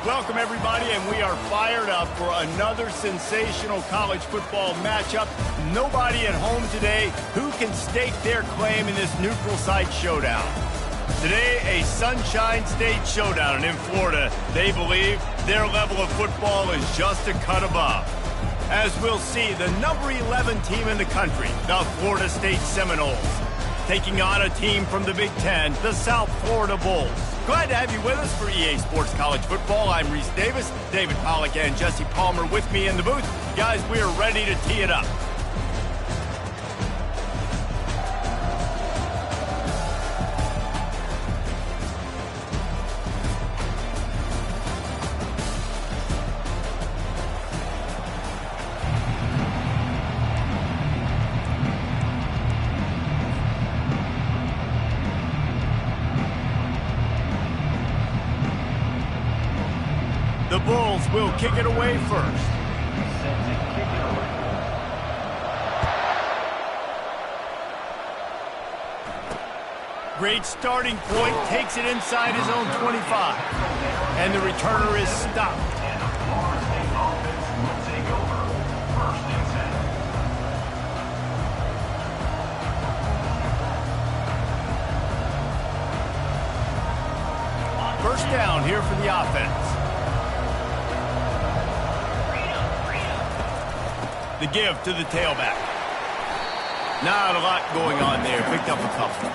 Welcome, everybody, and we are fired up for another sensational college football matchup. Nobody at home today who can stake their claim in this neutral site showdown. Today, a Sunshine State showdown, and in Florida, they believe their level of football is just a cut above. As we'll see, the number 11 team in the country, the Florida State Seminoles, taking on a team from the Big Ten, the South Florida Bulls. Glad to have you with us for EA Sports College Football. I'm Reese Davis, David Pollack and Jesse Palmer with me in the booth. Guys, we are ready to tee it up. The Bulls will kick it away first. Great starting point, takes it inside his own 25. And the returner is stopped. First down here for the offense. The give to the tailback. Not a lot going on there. Picked up a couple.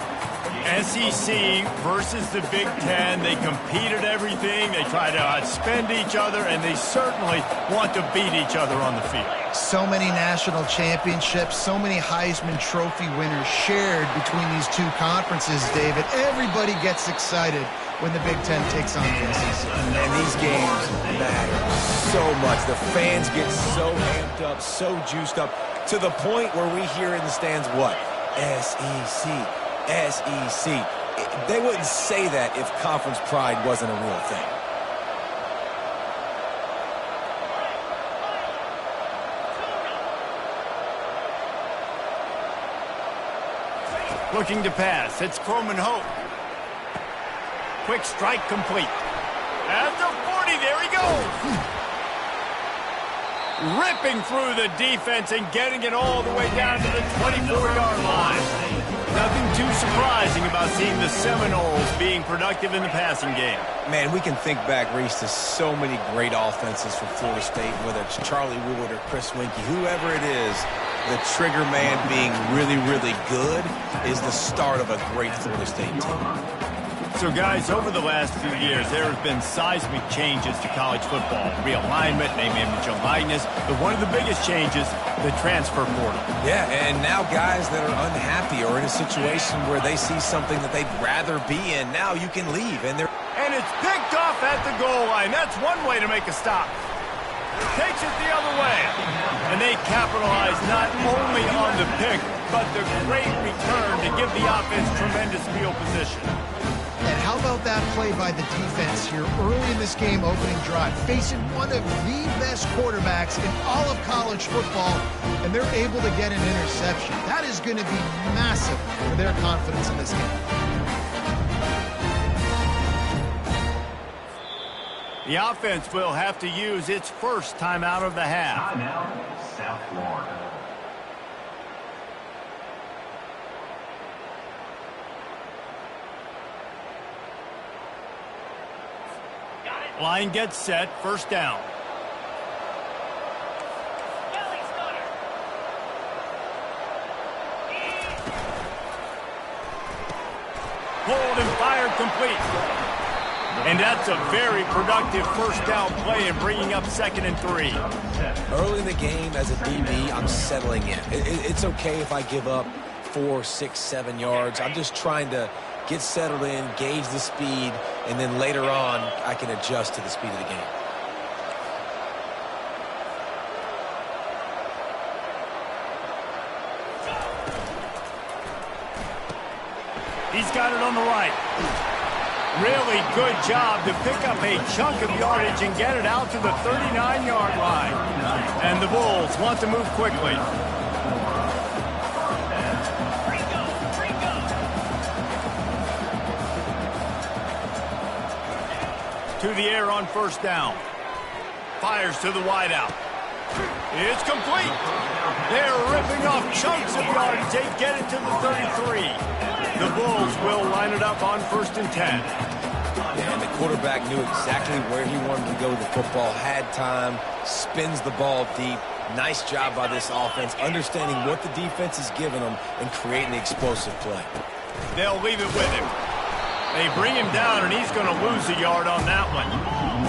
SEC versus the Big Ten. They compete at everything. They try to outspend each other, and they certainly want to beat each other on the field. So many national championships, so many Heisman Trophy winners shared between these two conferences, David. Everybody gets excited when the Big Ten takes on the SEC. And these games matter so much. The fans get so amped up, so juiced up, to the point where we hear in the stands, what? SEC, SEC. They wouldn't say that if conference pride wasn't a real thing. Looking to pass. It's Croman Hope. Quick strike complete. At the 40, there he goes. Ripping through the defense and getting it all the way down to the 24-yard line. Nothing too surprising about seeing the Seminoles being productive in the passing game. Man, we can think back, Reese, to so many great offenses for Florida State, whether it's Charlie Wood or Chris Winkie, whoever it is, the trigger man being really, really good is the start of a great Florida State team. So, guys, over the last few years, there have been seismic changes to college football. Realignment, name, image, and likeness. But one of the biggest changes, the transfer portal. Yeah, and now guys that are unhappy or in a situation where they see something that they'd rather be in, now you can leave. And it's picked off at the goal line. That's one way to make a stop. Takes it the other way. And they capitalize not only on the pick, but the great return to give the offense tremendous field position. And how about that play by the defense here early in this game, opening drive, facing one of the best quarterbacks in all of college football, and they're able to get an interception. That is going to be massive for their confidence in this game. The offense will have to use its first timeout of the half. Timeout, South Florida. Line gets set, first down. Pulled and fired complete. And that's a very productive first down play in bringing up 2nd and 3. early in the game as a DB, I'm settling in. It's okay if I give up 4, 6, 7 yards. I'm just trying to get settled in, gauge the speed, and then later on, I can adjust to the speed of the game. He's got it on the right. Really good job to pick up a chunk of yardage and get it out to the 39-yard line. And the Bulls want to move quickly. to the air on first down. Fires to the wideout. It's complete. They're ripping off chunks of yardage. They get it to the 33. The Bulls will line it up on 1st and 10. Yeah, and the quarterback knew exactly where he wanted to go with the football, had time, spins the ball deep. Nice job by this offense, understanding what the defense is giving them and creating the explosive play. They'll leave it with him. They bring him down, and he's going to lose a yard on that one.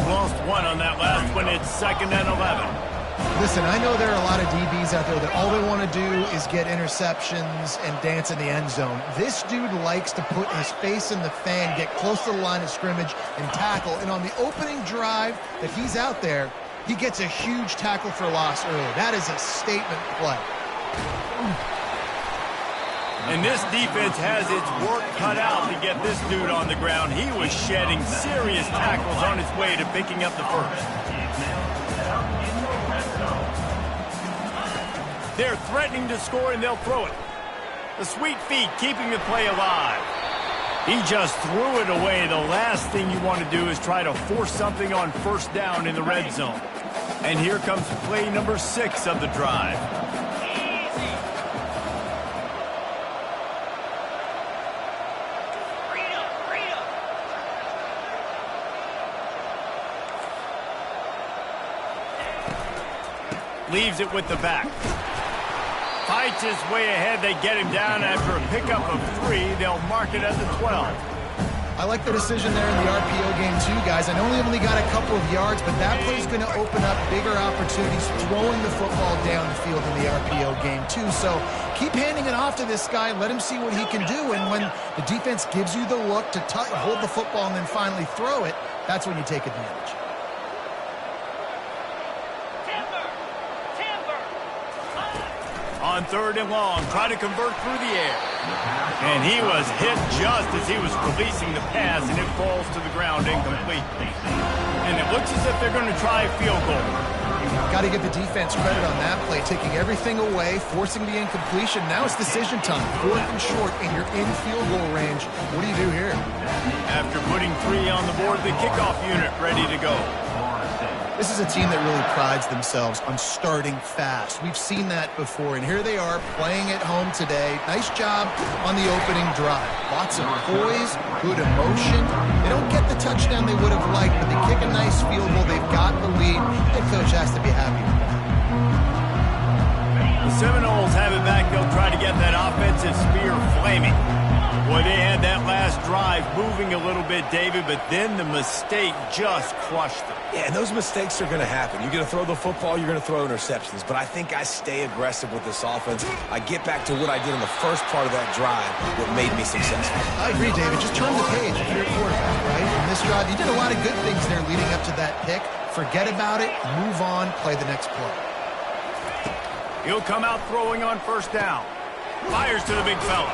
Lost one on that last one. It's 2nd and 11. Listen, I know there are a lot of DBs out there that all they want to do is get interceptions and dance in the end zone. This dude likes to put his face in the fan, get close to the line of scrimmage, and tackle. And on the opening drive that he's out there, he gets a huge tackle for loss early. That is a statement play. And this defense has its work cut out to get this dude on the ground. He was shedding serious tackles on his way to picking up the first. They're threatening to score, and they'll throw it. The sweet feet keeping the play alive. He just threw it away. The last thing you want to do is try to force something on first down in the red zone. And here comes play number 6 of the drive. Leaves it with the back. Fights his way ahead. They get him down after a pickup of 3. They'll mark it at the 12. I like the decision there in the RPO game too, guys. I know he only got a couple of yards, but that play is going to open up bigger opportunities throwing the football down the field in the RPO game too. So keep handing it off to this guy. Let him see what he can do. And when the defense gives you the look to hold the football and then finally throw it, that's when you take advantage. On 3rd and long, try to convert through the air. And he was hit just as he was releasing the pass, and it falls to the ground incomplete. And it looks as if they're going to try a field goal. Got to give the defense credit on that play, taking everything away, forcing the incompletion. Now it's decision time. 4th and short, and you're in field goal range. What do you do here? After putting 3 on the board, the kickoff unit ready to go. This is a team that really prides themselves on starting fast. We've seen that before, and here they are playing at home today. Nice job on the opening drive. Lots of poise, good emotion. They don't get the touchdown they would have liked, but they kick a nice field goal. They've got the lead. Head coach has to be happy with that. The Seminoles have it back. They'll try to get that offensive spear flaming. Boy, they had that last drive moving a little bit, David, but then the mistake just crushed them. Yeah, and those mistakes are going to happen. You're going to throw the football, you're going to throw interceptions. But I think I stay aggressive with this offense. I get back to what I did in the first part of that drive that made me successful. I agree, David. Just turn the page if you're a quarterback, right? In this drive, you did a lot of good things there leading up to that pick. Forget about it, move on, play the next play. He'll come out throwing on first down. Fires to the big fella.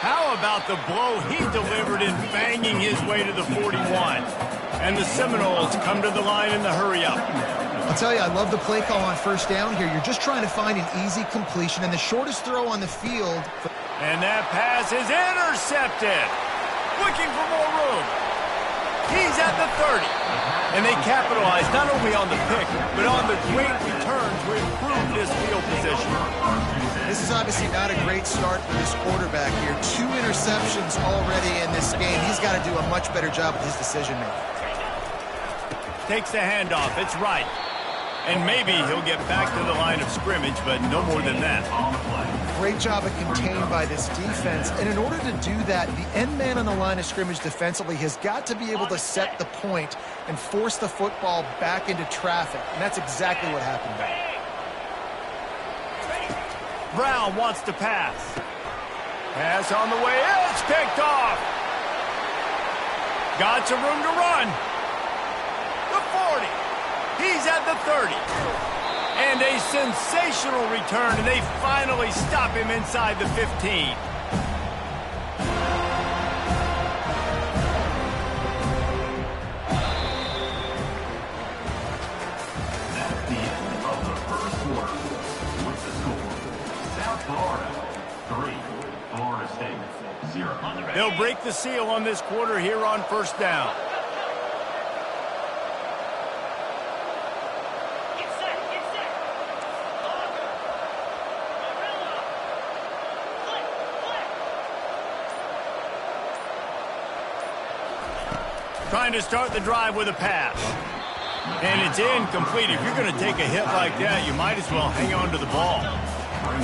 How about the blow he delivered in banging his way to the 41? And the Seminoles come to the line in the hurry-up. I'll tell you, I love the play call on first down here. You're just trying to find an easy completion and the shortest throw on the field. And that pass is intercepted. Looking for more room. He's at the 30. And they capitalize not only on the pick, but on the great return to improve this field position. This is obviously not a great start for this quarterback here. 2 interceptions already in this game. He's got to do a much better job with his decision-making. Takes the handoff. It's right. And maybe he'll get back to the line of scrimmage, but no more than that. Great job of contained by this defense. And in order to do that, the end man on the line of scrimmage defensively has got to be able to set the point and force the football back into traffic. And that's exactly what happened there. Brown wants to pass. Pass on the way. It's picked off. Got some room to run. The 40. He's at the 30. And a sensational return, and they finally stop him inside the 15. That's the end of the first quarter. With the score, South Florida 3, Florida State 0. They'll break the seal on this quarter here on first down. Trying to start the drive with a pass. And it's incomplete. If you're going to take a hit like that, you might as well hang on to the ball.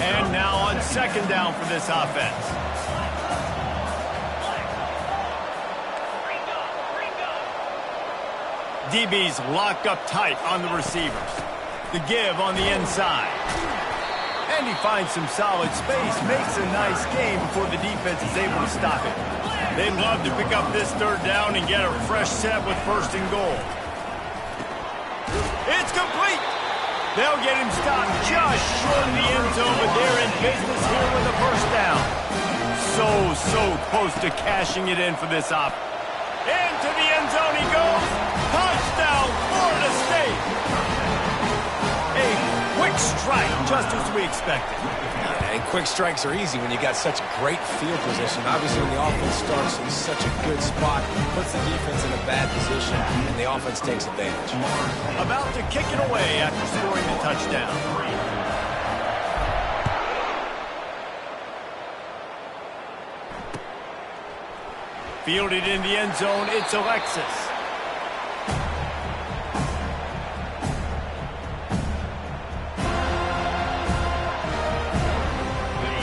And now on second down for this offense. DB's locked up tight on the receivers. The give on the inside. And he finds some solid space, makes a nice game before the defense is able to stop it. They'd love to pick up this third down and get a fresh set with first and goal. It's complete. They'll get him stopped just short of the end zone, but they're in business here with a first down. So close to cashing it in for this op. Into the end zone he goes. Touchdown, Florida State. A quick strike, just as we expected. And quick strikes are easy when you got such great field position. Obviously, when the offense starts in such a good spot, puts the defense in a bad position, and the offense takes advantage. About to kick it away after scoring the touchdown. Fielded in the end zone, it's Alexis.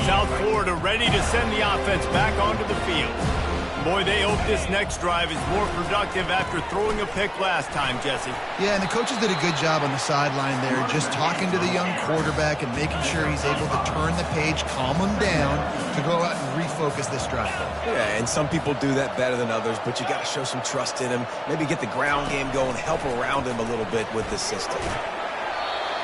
South Florida ready to send the offense back onto the field. Boy, they hope this next drive is more productive after throwing a pick last time, Jesse. Yeah, and the coaches did a good job on the sideline there, just talking to the young quarterback and making sure he's able to turn the page, calm him down, to go out and refocus this drive. Yeah, and some people do that better than others, but you got to show some trust in him. Maybe get the ground game going, help around him a little bit with the system.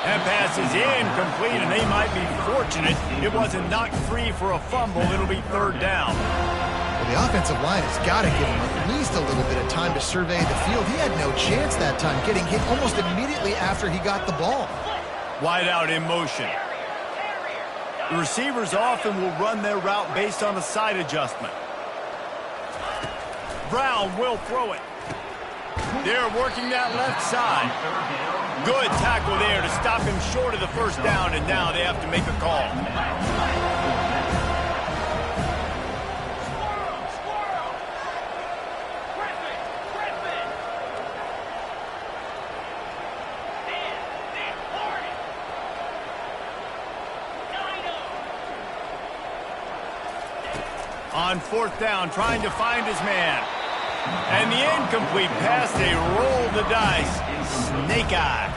That pass is incomplete, and they might be fortunate it wasn't knocked free for a fumble. It'll be third down. Well, the offensive line has got to give him at least a little bit of time to survey the field. He had no chance that time, getting hit almost immediately after he got the ball. Wide out in motion. The receivers often will run their route based on a side adjustment. Brown will throw it. They're working that left side. Good tackle there to stop him short of the first down, and now they have to make a call. On fourth down, trying to find his man. And the incomplete pass, they roll the dice. Snake eyes.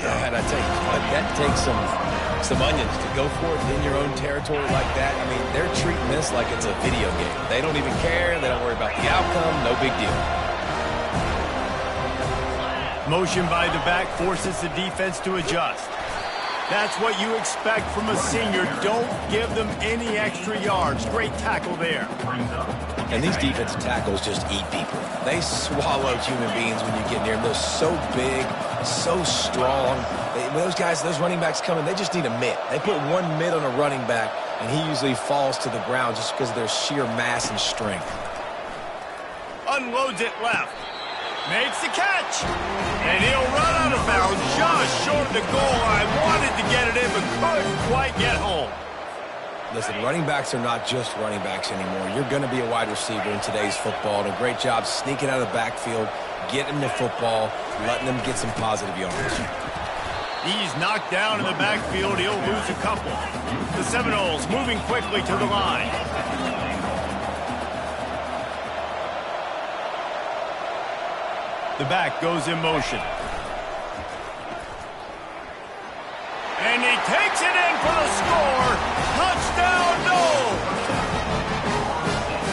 Yeah, and I tell you, that takes some onions to go for it in your own territory like that. I mean, they're treating this like it's a video game. They don't even care. They don't worry about the outcome. No big deal. Motion by the back forces the defense to adjust. That's what you expect from a senior. Don't give them any extra yards. Great tackle there. And these defensive tackles just eat people. They swallow human beings when you get near them. They're so big, so strong. When those guys, those running backs come in, they just need a mitt. They put one mitt on a running back, and he usually falls to the ground just because of their sheer mass and strength. Unloads it left. Makes the catch. And he'll run out of bounds just short of the goal line. Wanted to get it in, but couldn't quite get home. Listen, running backs are not just running backs anymore. You're going to be a wide receiver in today's football. And a great job sneaking out of the backfield, getting the football, letting them get some positive yards. He's knocked down in the backfield. He'll lose a couple. The Seminoles moving quickly to the line. The back goes in motion. And he takes it in for the score. Touchdown, no!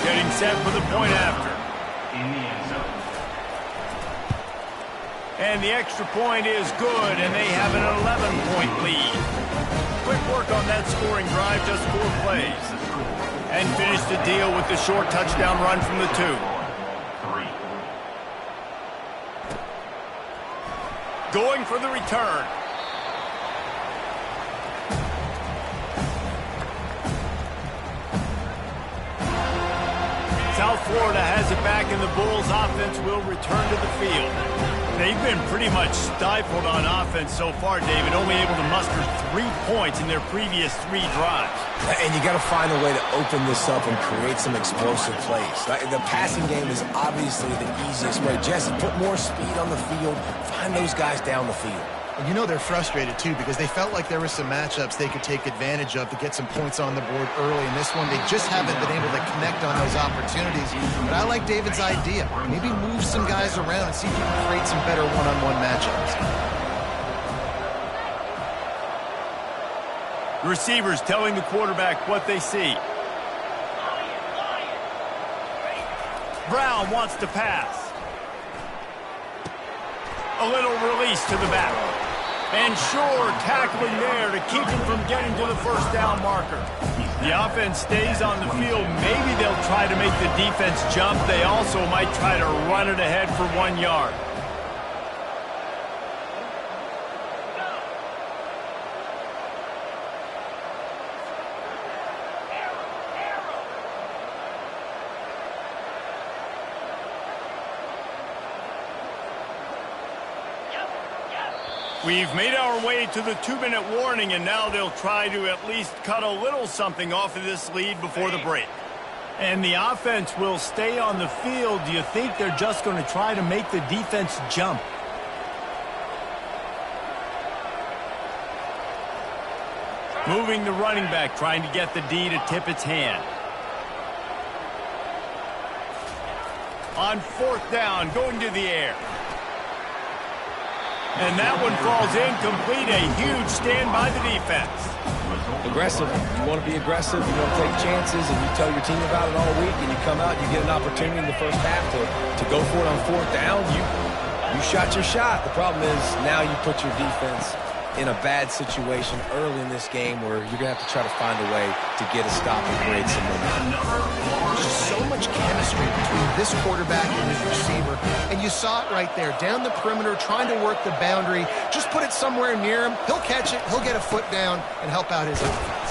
Getting set for the point after. And the extra point is good, and they have an 11-point lead. Quick work on that scoring drive, just 4 plays. And finish the deal with the short touchdown run from the 2. Going for the return. South South Florida has it back, and the Bulls offense will return to the field. They've been pretty much stifled on offense so far, David, only able to muster 3 points in their previous 3 drives. And you got to find a way to open this up and create some explosive plays. The passing game is obviously the easiest way. Jesse, put more speed on the field. Find those guys down the field. And you know they're frustrated, too, because they felt like there were some matchups they could take advantage of to get some points on the board early. In this one, they just haven't been able to connect on those opportunities. But I like David's idea. Maybe move some guys around and see if you can create some better one-on-one matchups. Receivers telling the quarterback what they see. Brown wants to pass. A little release to the back. And Shore tackling there to keep him from getting to the first down marker. The offense stays on the field. Maybe they'll try to make the defense jump. They also might try to run it ahead for 1 yard. We've made our way to the 2-minute warning, and now they'll try to at least cut a little something off of this lead before the break. And the offense will stay on the field. Do you think they're just going to try to make the defense jump? Moving the running back, trying to get the D to tip its hand. On 4th down, going to the air. And that one falls incomplete. A huge stand by the defense. Aggressive. You want to be aggressive. You want to take chances, and you tell your team about it all week, and you come out and you get an opportunity in the first half to go for it on 4th down. You shot your shot. The problem is now you put your defense in a bad situation early in this game where you're going to have to try to find a way to get a stop and create some momentum. There's so much chemistry between this quarterback and his receiver, and you saw it right there, down the perimeter, trying to work the boundary. Just put it somewhere near him. He'll catch it. He'll get a foot down and help out his offense.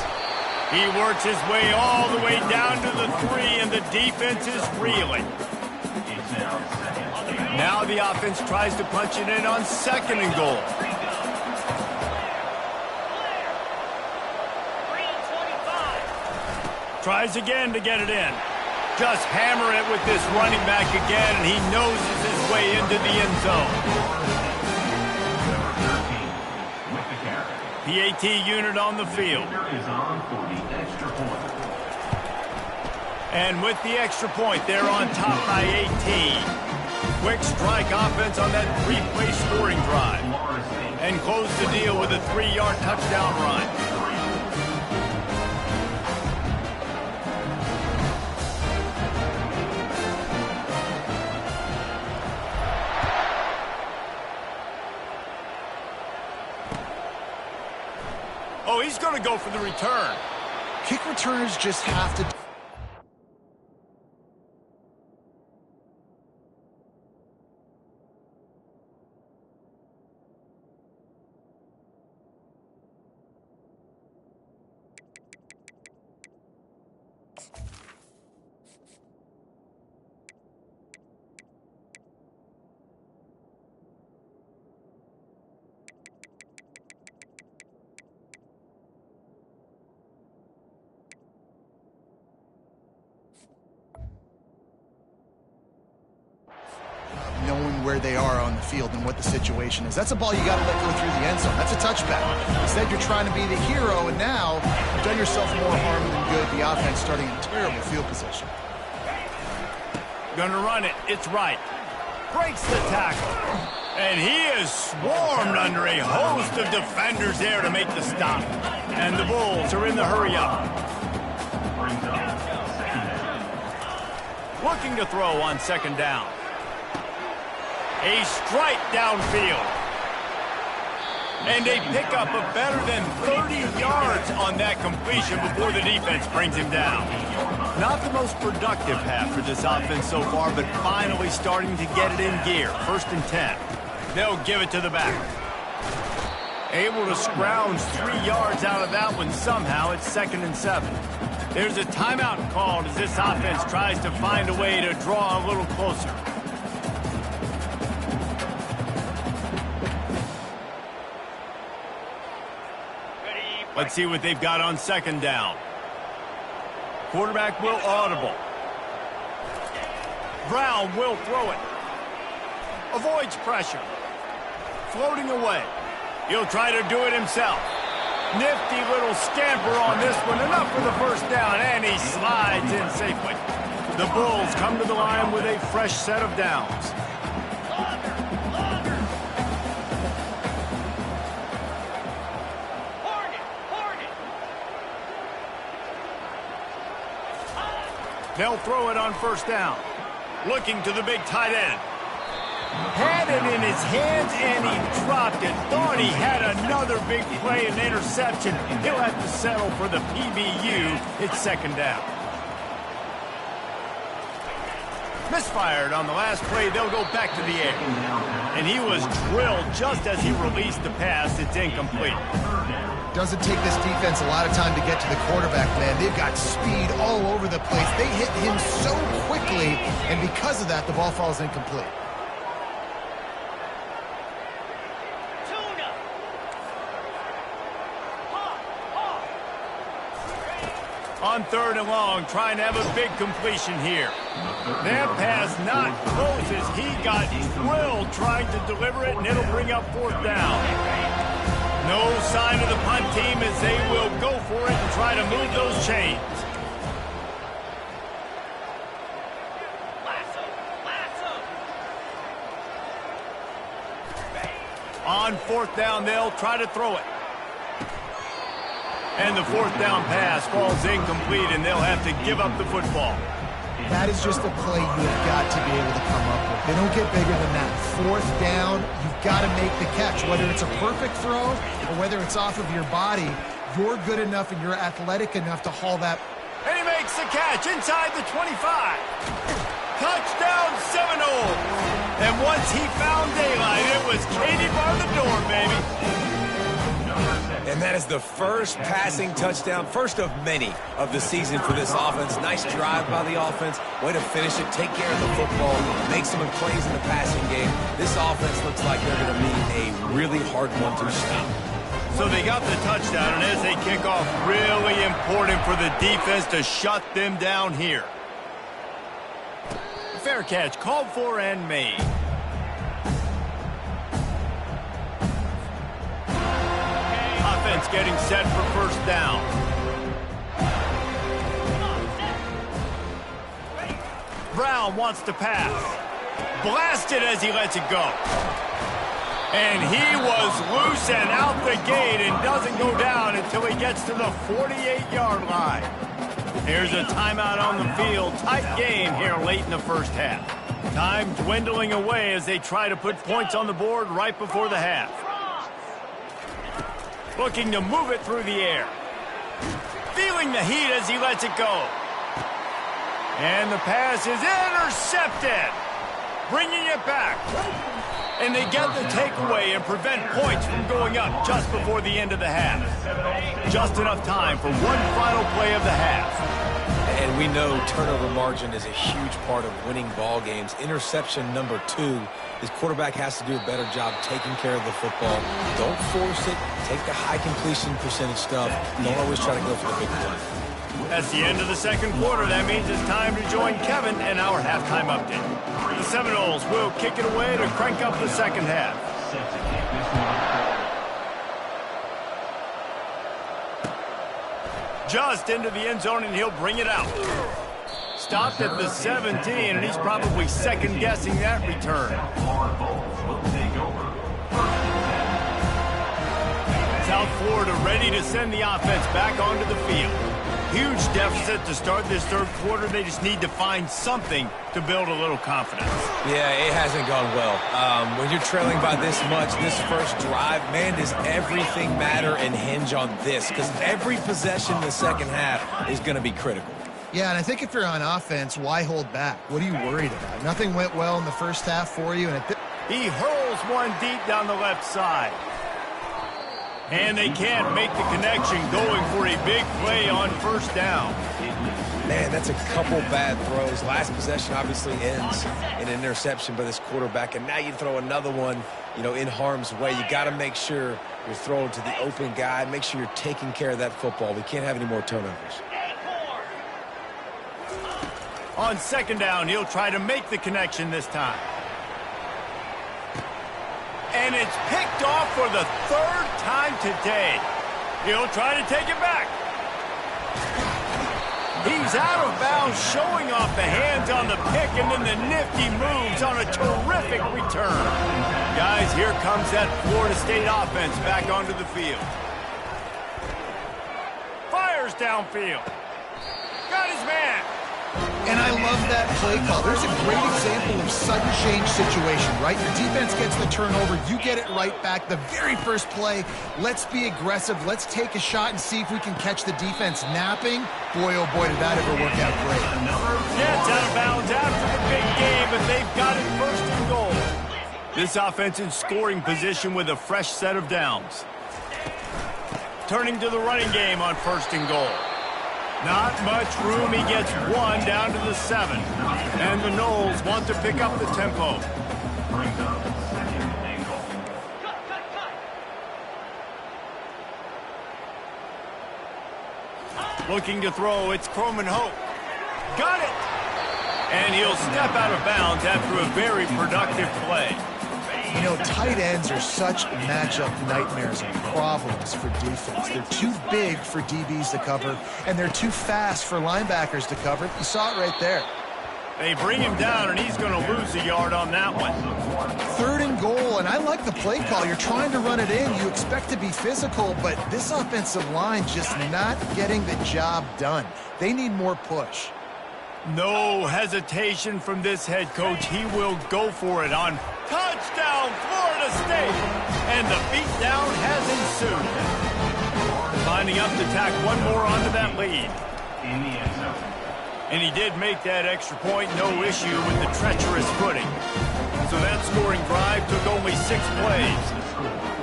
He works his way all the way down to the 3, and the defense is reeling. Now the offense tries to punch it in on 2nd and goal. Tries again to get it in. Just hammer it with this running back again, and he noses his way into the end zone. PAT unit on the field. And with the extra point, they're on top by 18. Quick strike offense on that 3-play scoring drive. And close the deal with a 3-yard touchdown run. Oh, he's going to go for the return. Kick returners just have to... knowing where they are on the field and what the situation is. That's a ball you got to let go through the end zone. That's a touchback. Instead, you're trying to be the hero, and now you've done yourself more harm than good. The offense starting in terrible field position. Gonna run it. It's right. Breaks the tackle. And he is swarmed under a host of defenders there to make the stop. And the Bulls are in the hurry-up. Looking to throw on 2nd down. A strike downfield. And a pickup of better than 30 yards on that completion before the defense brings him down. Not the most productive half for this offense so far, but finally starting to get it in gear. 1st and 10. They'll give it to the back. Able to scrounge 3 yards out of that one somehow. It's 2nd and 7. There's a timeout called as this offense tries to find a way to draw a little closer. Let's see what they've got on second down. Quarterback will audible. Brown will throw it. Avoids pressure. Floating away. He'll try to do it himself. Nifty little scamper on this one. Enough for the first down, and he slides in safely. The Bulls come to the line with a fresh set of downs. They'll throw it on first down. Looking to the big tight end. Had it in his hands, and he dropped it. Thought he had another big play and interception. He'll have to settle for the PBU. It's second down. Misfired on the last play. They'll go back to the air. And he was drilled just as he released the pass. It's incomplete. Doesn't take this defense a lot of time to get to the quarterback, man. They've got speed all over the place. They hit him so quickly, and because of that, the ball falls incomplete. On third and long, trying to have a big completion here. That pass not close as he got drilled trying to deliver it, and it'll bring up fourth down. No sign of the punt team as they will go for it and try to move those chains. On fourth down, they'll try to throw it. And the fourth down pass falls incomplete, and they'll have to give up the football. That is just a play you have got to be able to come up with. They don't get bigger than that. Fourth down, you've got to make the catch. Whether it's a perfect throw or whether it's off of your body, you're good enough and you're athletic enough to haul that. And he makes the catch inside the 25. Touchdown Seminoles. And once he found daylight, it was Katie bar the door, baby. And that is the first passing touchdown, first of many of the season for this offense. Nice drive by the offense. Way to finish it, take care of the football, make some plays in the passing game. This offense looks like they're going to be a really hard one to stop. So they got the touchdown, and as they kick off, really important for the defense to shut them down here. Fair catch, called for and made. Offense getting set for first down. Brown wants to pass. Blasted as he lets it go. And he was loose and out the gate and doesn't go down until he gets to the 48-yard line. Here's a timeout on the field. Tight game here late in the first half. Time dwindling away as they try to put points on the board right before the half. Looking to move it through the air. Feeling the heat as he lets it go. And the pass is intercepted. Bringing it back. And they get the takeaway and prevent points from going up just before the end of the half. Just enough time for one final play of the half. And we know turnover margin is a huge part of winning ball games. Interception number 2. His quarterback has to do a better job taking care of the football. Don't force it. Take the high completion percentage stuff. Don't always try to go for the big play. That's the end of the second quarter. That means it's time to join Kevin and our halftime update. The Seminoles will kick it away to crank up the second half. Just into the end zone, and he'll bring it out. Stopped at the 17, and he's probably second-guessing that return. South Florida ready to send the offense back onto the field. Huge deficit to start this third quarter. They just need to find something to build a little confidence. Yeah, it hasn't gone well. When you're trailing by this much, this first drive, man, does everything matter and hinge on this? Because every possession in the second half is going to be critical. Yeah, and I think if you're on offense, why hold back? What are you worried about? Nothing went well in the first half for you. And he hurls one deep down the left side. And they can't make the connection, going for a big play on first down. Man, that's a couple bad throws. Last possession obviously ends in an interception by this quarterback, and now you throw another one, you know, in harm's way. You got to make sure you're throwing to the open guy. Make sure you're taking care of that football. We can't have any more turnovers. On second down, he'll try to make the connection this time. And it's picked off for the third time today. He'll try to take it back. He's out of bounds, showing off the hands on the pick, and then the nifty moves on a terrific return. Guys, here comes that Florida State offense back onto the field. Fires downfield. Got his man. And I love that play call. There's a great example of sudden change situation, right? Your defense gets the turnover. You get it right back. The very first play, let's be aggressive. Let's take a shot and see if we can catch the defense napping. Boy, oh boy, did that ever work out great. Yeah, it's out of bounds after the big game, but they've got it first and goal. This offense in scoring position with a fresh set of downs. Turning to the running game on first and goal. Not much room. He gets one down to the 7. And the Noles want to pick up the tempo. Looking to throw, it's Croman Hope. Got it! And he'll step out of bounds after a very productive play. You know, tight ends are such matchup nightmares and problems for defense. They're too big for DBs to cover, and they're too fast for linebackers to cover. You saw it right there. They bring him down, and he's going to lose a yard on that one. Third and goal, and I like the play call. You're trying to run it in. You expect to be physical, but this offensive line just not getting the job done. They need more push. No hesitation from this head coach. He will go for it on touchdown, Florida State. And the beatdown has ensued. Lining up to tack one more onto that lead. And he did make that extra point, no issue with the treacherous footing. So that scoring drive took only 6 plays.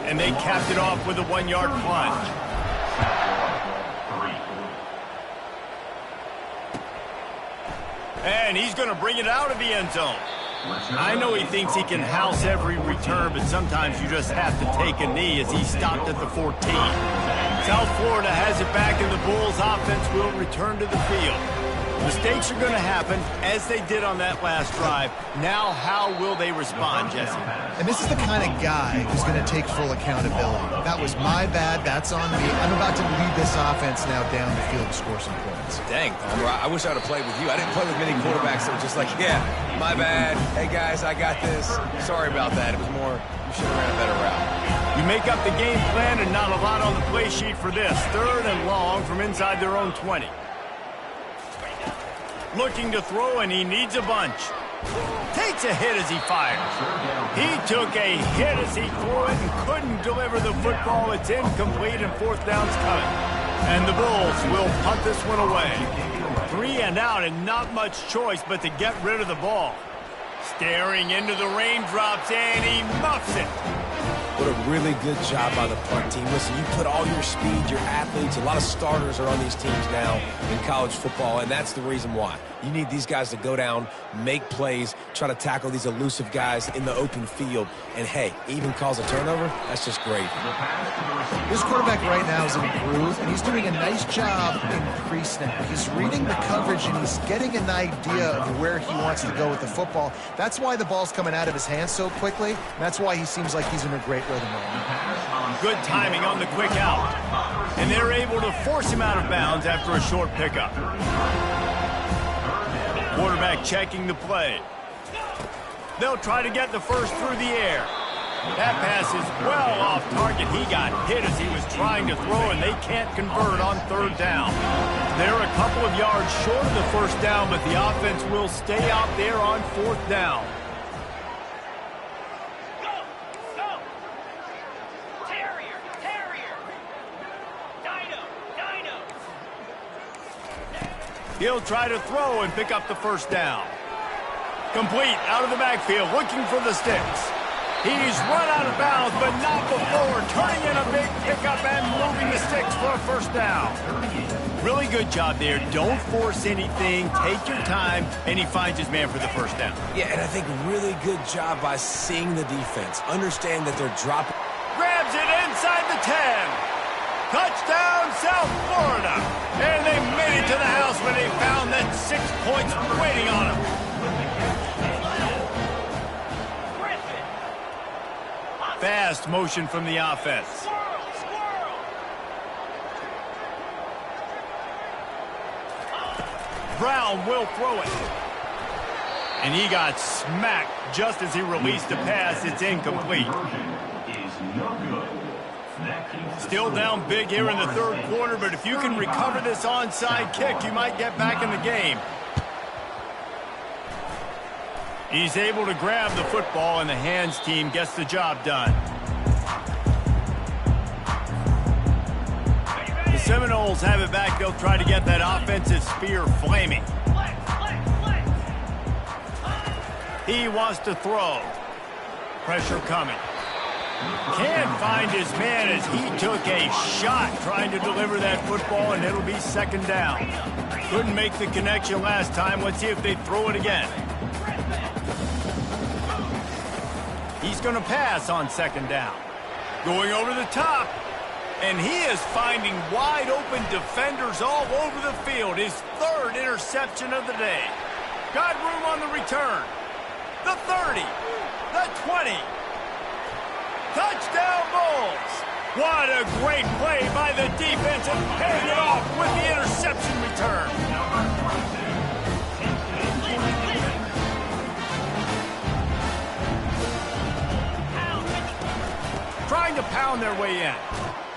And they capped it off with a 1-yard plunge. And he's going to bring it out of the end zone. I know he thinks he can house every return, but sometimes you just have to take a knee as he stopped at the 14. South Florida has it back, and the Bulls offense will return to the field. Mistakes are going to happen, as they did on that last drive. Now, how will they respond, Jesse? And this is the kind of guy who's going to take full accountability. That was my bad. That's on me. I'm about to lead this offense now down the field to score some points. Dang, Palmer, I wish I would have played with you. I didn't play with many quarterbacks that were just like, yeah, my bad. Hey, guys, I got this. Sorry about that. It was more, you should have ran a better route. You make up the game plan and not a lot on the play sheet for this. 3rd and long from inside their own 20. Looking to throw, and he needs a bunch. Takes a hit as he fires. He took a hit as he threw it and couldn't deliver the football. It's incomplete, and 4th down's coming. And the Bulls will punt this one away. 3 and out, and not much choice but to get rid of the ball. Staring into the raindrops, and he muffs it. What a really good job by the punt team. Listen, you put all your speed, your athletes, a lot of starters are on these teams now in college football, and that's the reason why. You need these guys to go down, make plays, try to tackle these elusive guys in the open field, and hey, even cause a turnover, that's just great. This quarterback right now is in a groove, and he's doing a nice job in pre-snap. He's reading the coverage, and he's getting an idea of where he wants to go with the football. That's why the ball's coming out of his hands so quickly. And that's why he seems like he's in a great rhythm right now. Good timing on the quick out. And they're able to force him out of bounds after a short pickup. Quarterback checking the play. They'll try to get the first through the air. That pass is well off target. He got hit as he was trying to throw, and they can't convert on 3rd down. They're a couple of yards short of the first down, but the offense will stay out there on 4th down. He'll try to throw and pick up the first down. Complete out of the backfield, looking for the sticks. He's run out of bounds, but not before turning in a big pickup and moving the sticks for a first down. Really good job there. Don't force anything. Take your time, and he finds his man for the first down. Yeah, and I think really good job by seeing the defense. Understand that they're dropping. Grabs it inside the 10. Touchdown, South Florida. And they made it to the house when they found that 6 points waiting on them. Fast motion from the offense. Brown will throw it. And he got smacked just as he released the pass. It's incomplete. Still down big here in the third quarter, but if you can recover this onside kick, you might get back in the game. He's able to grab the football, and the hands team gets the job done. The Seminoles have it back. They'll try to get that offensive spear flaming. He wants to throw. Pressure coming. Can't find his man as he took a shot trying to deliver that football, and it'll be second down. Couldn't make the connection last time. Let's see if they throw it again. He's going to pass on second down. Going over the top. And he is finding wide open defenders all over the field. His third interception of the day. Got room on the return. The 30. The 20. Touchdown Bulls. What a great play by the defense and paying it off with the interception return. Trying to pound their way in.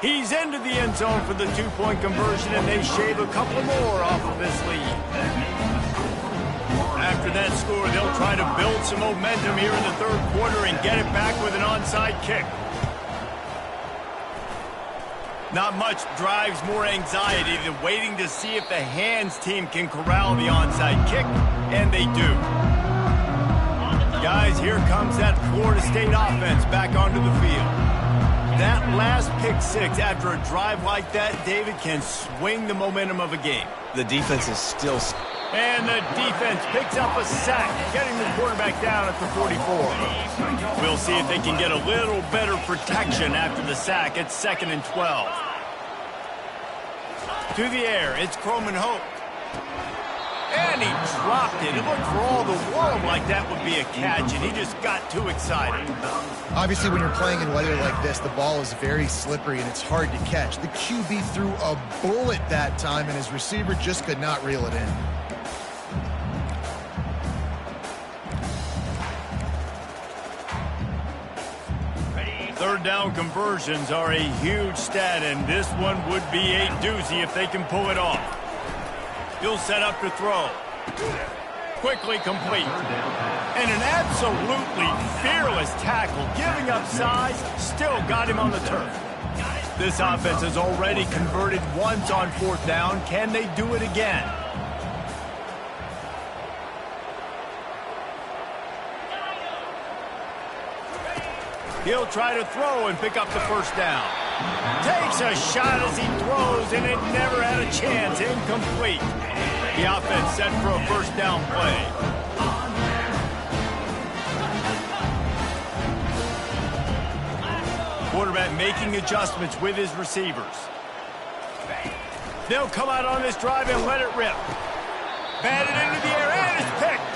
He's into the end zone for the two-point conversion, and they shave a couple more off of this lead. After that score, they'll try to build some momentum here in the third quarter and get it back with an onside kick. Not much drives more anxiety than waiting to see if the hands team can corral the onside kick, and they do. Guys, here comes that Florida State offense back onto the field. That last pick six after a drive like that, David, can swing the momentum of a game. The defense is still... And the defense picks up a sack, getting the quarterback down at the 44. We'll see if they can get a little better protection after the sack at 2nd and 12. To the air, it's Croman Hope. And he dropped it. It looked for all the world like that would be a catch, and he just got too excited. Obviously, when you're playing in weather like this, the ball is very slippery, and it's hard to catch. The QB threw a bullet that time, and his receiver just could not reel it in. Third down conversions are a huge stat, and this one would be a doozy if they can pull it off. He'll set up to throw. Quickly complete. And an absolutely fearless tackle, giving up size, still got him on the turf. This offense has already converted once on 4th down. Can they do it again? He'll try to throw and pick up the first down. Takes a shot as he throws, and it never had a chance. Incomplete. The offense set for a first down play. Quarterback making adjustments with his receivers. They'll come out on this drive and let it rip. Batted into the air, and it's picked.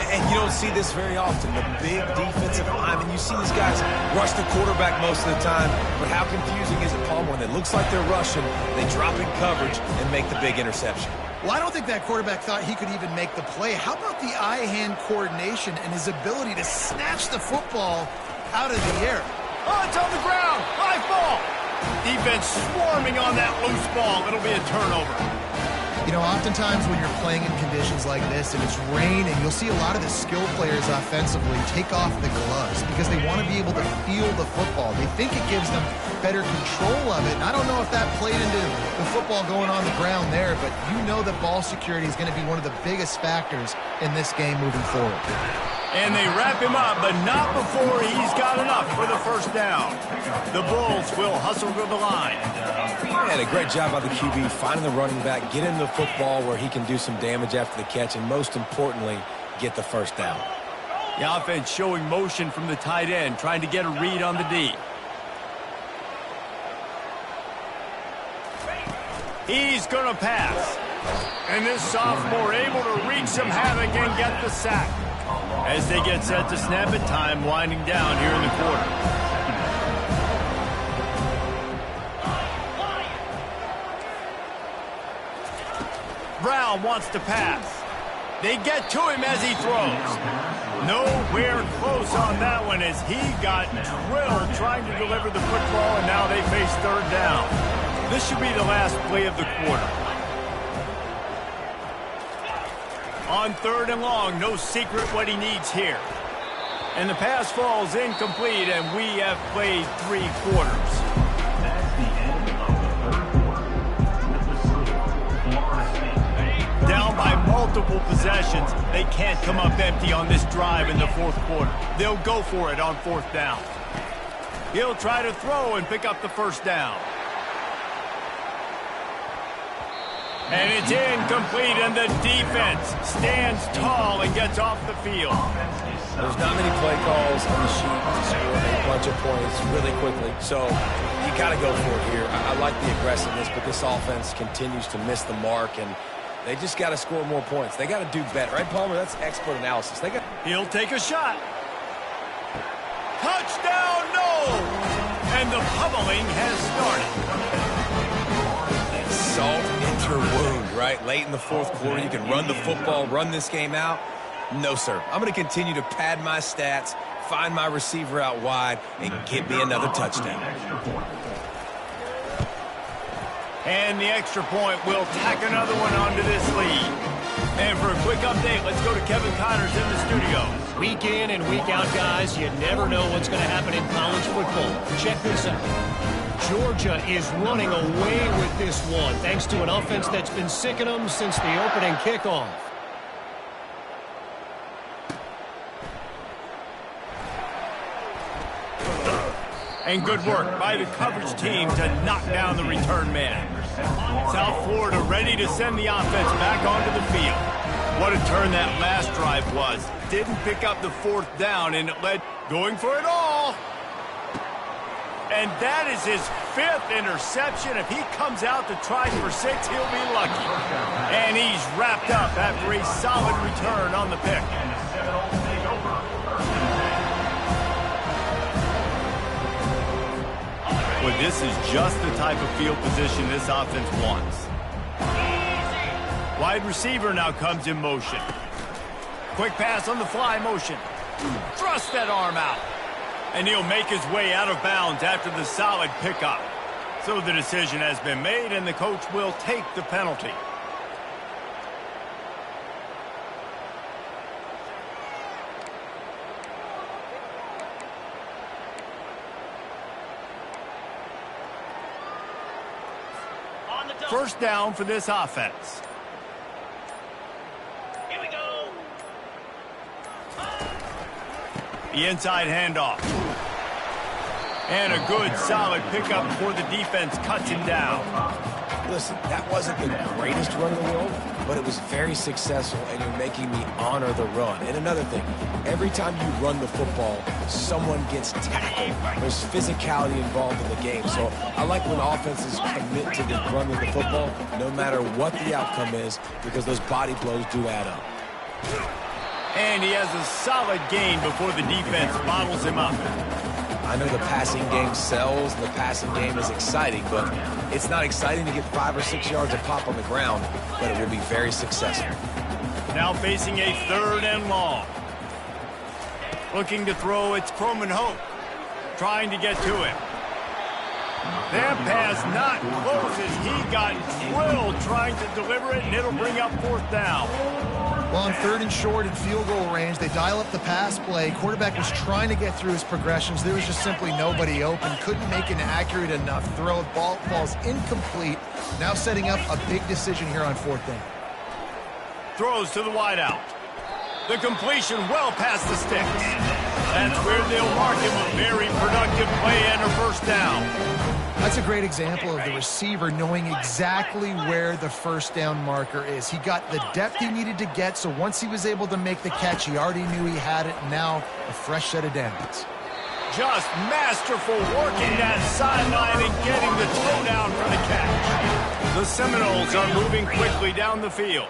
And you don't see this very often. The big defensive linemen, you see these guys rush the quarterback most of the time, but how confusing is it, Palmer, when it looks like they're rushing, they drop in coverage and make the big interception? Well, I don't think that quarterback thought he could even make the play. How about the eye-hand coordination and his ability to snatch the football out of the air? Oh, it's on the ground. High ball. Defense swarming on that loose ball. It'll be a turnover. You know, oftentimes when you're playing in conditions like this and it's raining, you'll see a lot of the skill players offensively take off the gloves because they want to be able to feel the football. They think it gives them better control of it. And I don't know if that played into the football going on the ground there, but you know that ball security is going to be one of the biggest factors in this game moving forward. And they wrap him up, but not before he's got enough for the first down. The Bulls will hustle to the line. And a great job by the QB finding the running back, get him the football where he can do some damage after the catch, and most importantly, get the first down. The offense showing motion from the tight end, trying to get a read on the D. He's going to pass. And this sophomore able to wreak some havoc and get the sack. As they get set to snap it, time winding down here in the quarter. Brown wants to pass. They get to him as he throws. Nowhere close on that one as he got drilled trying to deliver the football, and now they face third down. This should be the last play of the quarter. On third and long, no secret what he needs here. And the pass falls incomplete, and we have played 3 quarters. That's the end of the third quarter. Florida State. Down by multiple possessions, they can't come up empty on this drive in the fourth quarter. They'll go for it on fourth down. He'll try to throw and pick up the first down. And it's incomplete, and the defense stands tall and gets off the field. There's not many play calls on the sheet to score a bunch of points really quickly, so you got to go for it here. I like the aggressiveness, but this offense continues to miss the mark, and they just got to score more points. They got to do better, right, Palmer? That's expert analysis. He'll take a shot. Touchdown, no! And the pummeling has started. Salt into wound, right? Late in the fourth quarter, you can run the football, run this game out. No, sir. I'm going to continue to pad my stats, find my receiver out wide, and get me another touchdown. And the extra point will tack another one onto this lead. And for a quick update, let's go to Kevin Connors in the studio. Week in and week out, guys, you never know what's going to happen in college football. Check this out. Georgia is running away with this one, thanks to an offense that's been sicking them since the opening kickoff. And good work by the coverage team to knock down the return man. South Florida ready to send the offense back onto the field. What a turn that last drive was. Didn't pick up the fourth down, and it led going for it all. And that is his 5th interception. If he comes out to try for 6, he'll be lucky. And he's wrapped up after a solid return on the pick. Well, this is just the type of field position this offense wants. Wide receiver now comes in motion. Quick pass on the fly motion. Thrust that arm out. And he'll make his way out of bounds after the solid pickup. So the decision has been made, and the coach will take the penalty. First down for this offense. Here we go. The inside handoff. And a good, solid pickup before the defense cuts him down. Listen, that wasn't the greatest run in the world, but it was very successful, and you're making me honor the run. And another thing, every time you run the football, someone gets tackled. There's physicality involved in the game. So I like when offenses commit to the running the football, no matter what the outcome is, because those body blows do add up. And he has a solid gain before the defense bottles him up. I know the passing game sells, and the passing game is exciting, but it's not exciting to get 5 or 6 yards of pop on the ground, but it will be very successful. Now facing a third and long. Looking to throw, it's Croman Hope. Trying to get to him. That pass not close as he got drilled trying to deliver it, and it'll bring up 4th down. Well, on 3rd and short in field goal range, they dial up the pass play. Quarterback was trying to get through his progressions. There was just simply nobody open. Couldn't make an accurate enough throw. Ball falls incomplete. Now setting up a big decision here on 4th down. Throws to the wideout. The completion well past the sticks. That's where they'll mark him a very productive play and a 1st down. That's a great example of the receiver knowing exactly where the 1st down marker is. He got the depth he needed to get, so once he was able to make the catch, he already knew he had it. Now a fresh set of downs. Just masterful working that sideline and getting the toe down for the catch. The Seminoles are moving quickly down the field.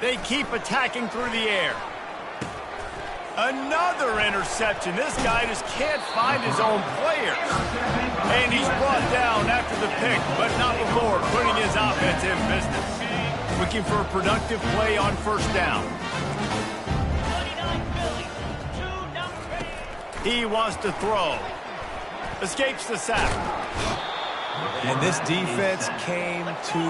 They keep attacking through the air. Another interception. This guy just can't find his own players. And he's brought down after the pick, but not before putting his offense in business. Looking for a productive play on 1st down. He wants to throw. Escapes the sack. And this defense came to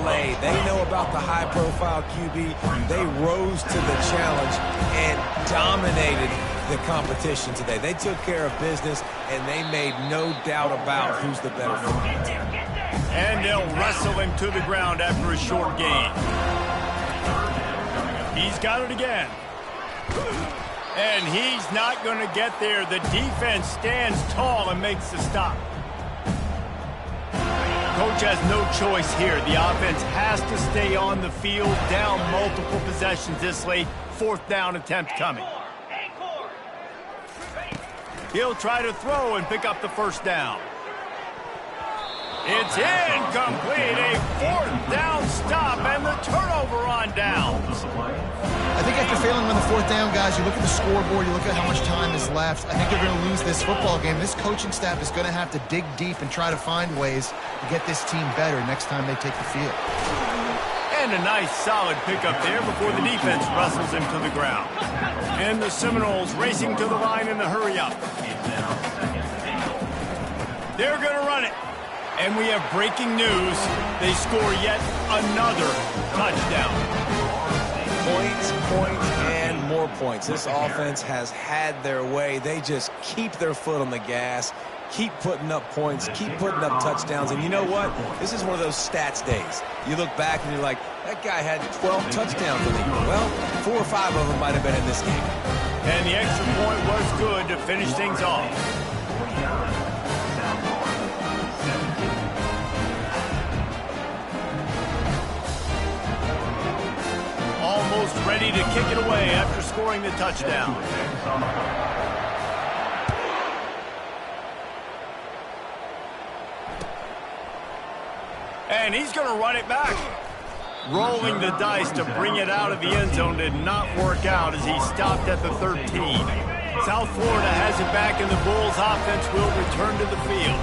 play. They know about the high-profile QB. They rose to the challenge and dominated the competition today. They took care of business, and they made no doubt about who's the better football. And they'll wrestle him to the ground after a short gain. He's got it again. And he's not going to get there. The defense stands tall and makes the stop. Coach has no choice here. The offense has to stay on the field, down multiple possessions this late. 4th down attempt coming. He'll try to throw and pick up the 1st down. It's incomplete. A 4th down stop and the turnover on downs. I think after failing on the 4th down, guys, you look at the scoreboard, you look at how much time is left. I think they're going to lose this football game. This coaching staff is going to have to dig deep and try to find ways to get this team better next time they take the field. And a nice solid pickup there before the defense wrestles him to the ground. And the Seminoles racing to the line in the hurry up. They're going to run it. And we have breaking news. They score yet another touchdown. Points, and more points. This offense has had their way. They just keep their foot on the gas, keep putting up points, keep putting up touchdowns. And you know what? This is one of those stats days. You look back and you're like, that guy had 12 touchdowns in the year. Well, 4 or 5 of them might have been in this game. And the extra point was good to finish things off. Almost ready to kick it away after scoring the touchdown. And he's going to run it back. Rolling the dice to bring it out of the end zone did not work out as he stopped at the 13. South Florida has it back, and the Bulls offense will return to the field.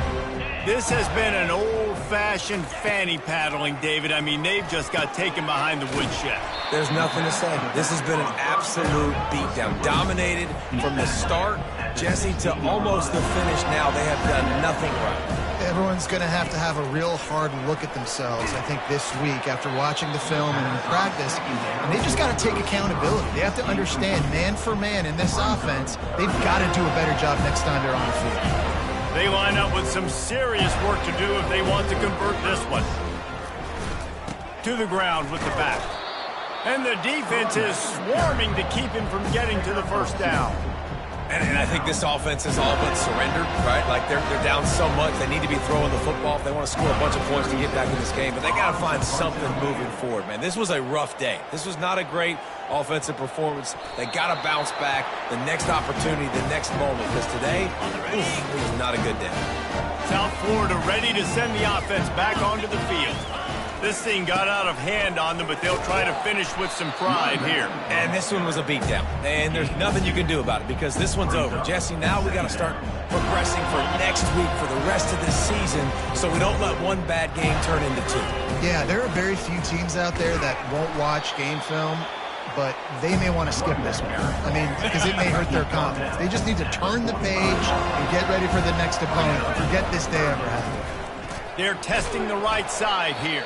This has been an old-fashioned fanny paddling, David. I mean, they've just got taken behind the woodshed. There's nothing to say. This has been an absolute beatdown. Dominated from the start, Jesse, to almost the finish now. They have done nothing right. Everyone's going to have a real hard look at themselves, I think, this week after watching the film and in practice. And they just got to take accountability. They have to understand, man for man in this offense, they've got to do a better job next time they're on the field. They line up with some serious work to do if they want to convert this one. To the ground with the back. And the defense is swarming to keep him from getting to the 1st down. And I think this offense is all but surrendered, right? Like, they're down so much, they need to be throwing the football if they want to score a bunch of points to get back in this game. But they got to find something moving forward, man. This was a rough day. This was not a great offensive performance. They got to bounce back the next opportunity, the next moment, because today, it was not a good day. South Florida ready to send the offense back onto the field. This thing got out of hand on them, but they'll try to finish with some pride here. And this one was a beatdown. And there's nothing you can do about it because this one's over. Jesse, now we got to start progressing for next week for the rest of this season so we don't let one bad game turn into two. Yeah, there are very few teams out there that won't watch game film, but they may want to skip this one. I mean, because it may hurt their confidence. They just need to turn the page and get ready for the next opponent. Forget this day ever happened. They're testing the right side here.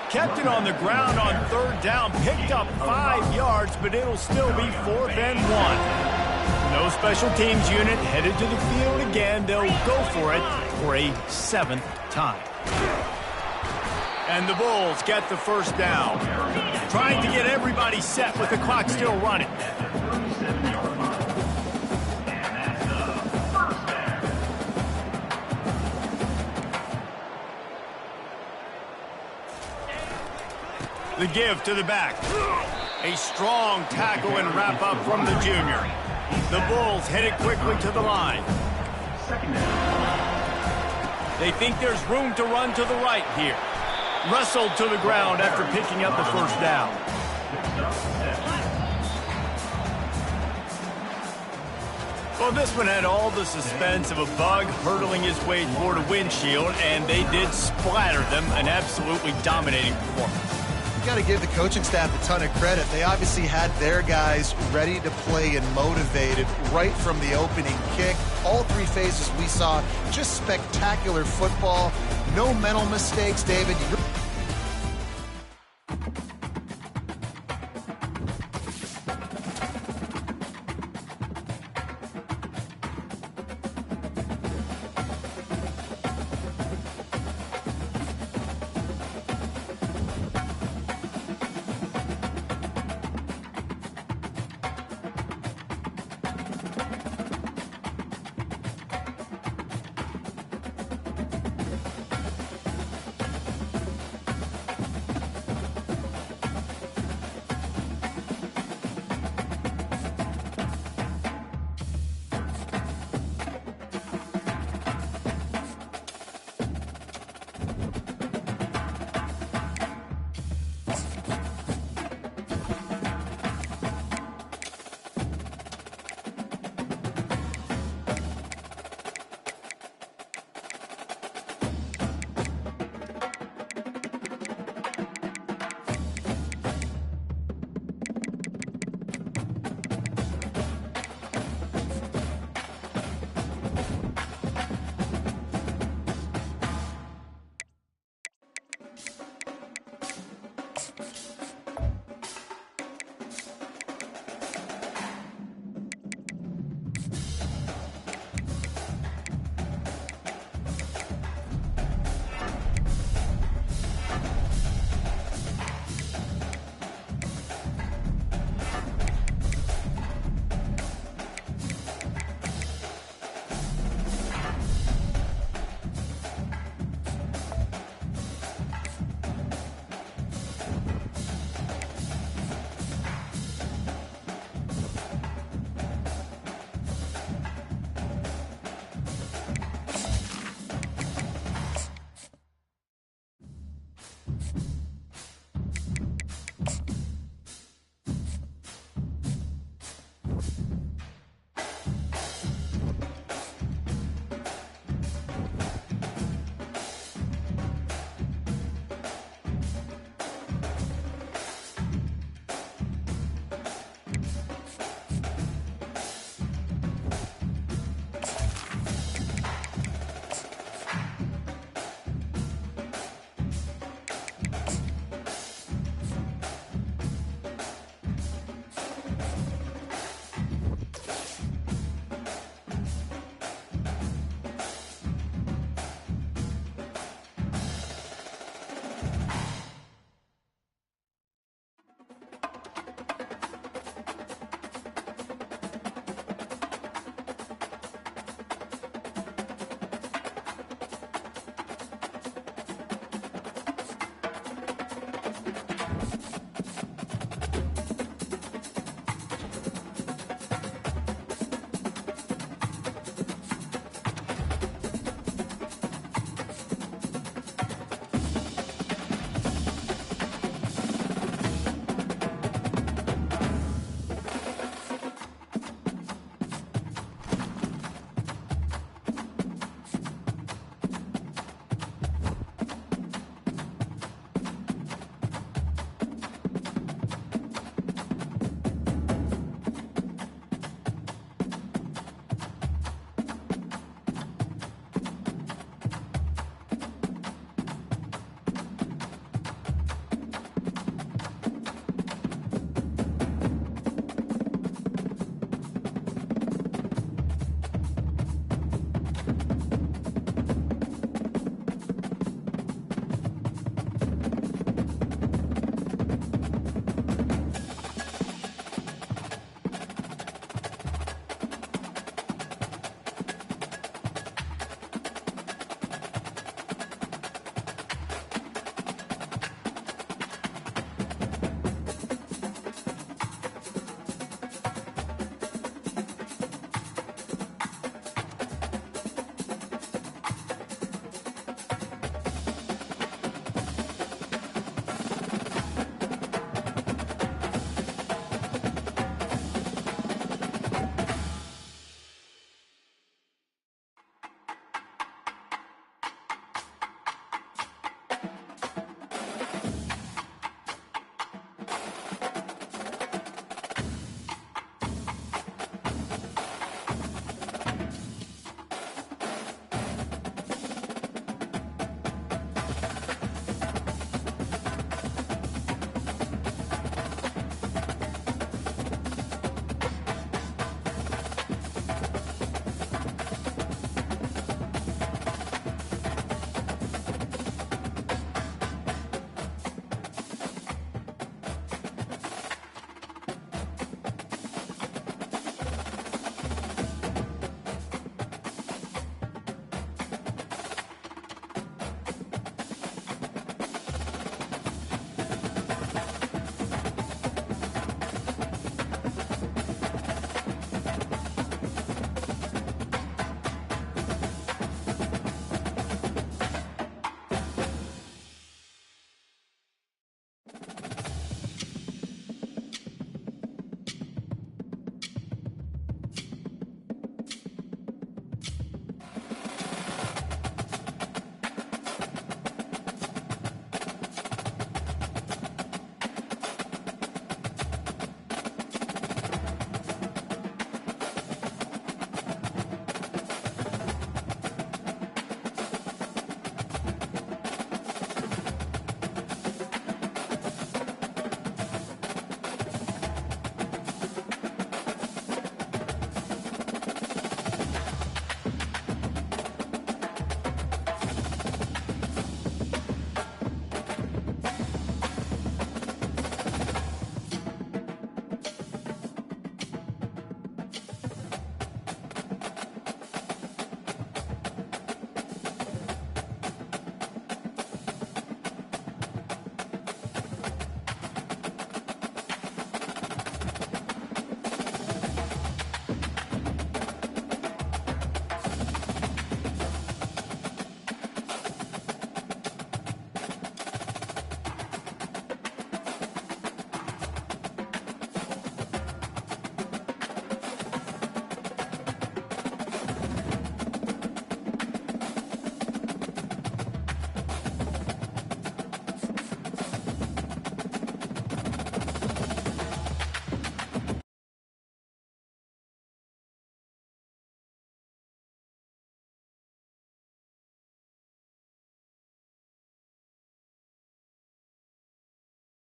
Kept it on the ground on third down, picked up 5 yards, but it'll still be 4th and 1. No special teams unit headed to the field again. They'll go for it for a 7th time. And the Bulls get the first down. Trying to get everybody set with the clock still running. The give to the back. A strong tackle and wrap up from the junior. The Bulls headed quickly to the line. They think there's room to run to the right here. Wrestled to the ground after picking up the first down. Well, this one had all the suspense of a bug hurtling his way toward a windshield, and they did splatter them. An absolutely dominating performance. Got to give the coaching staff a ton of credit. They obviously had their guys ready to play and motivated right from the opening kick. All 3 phases we saw just spectacular football. No mental mistakes, David.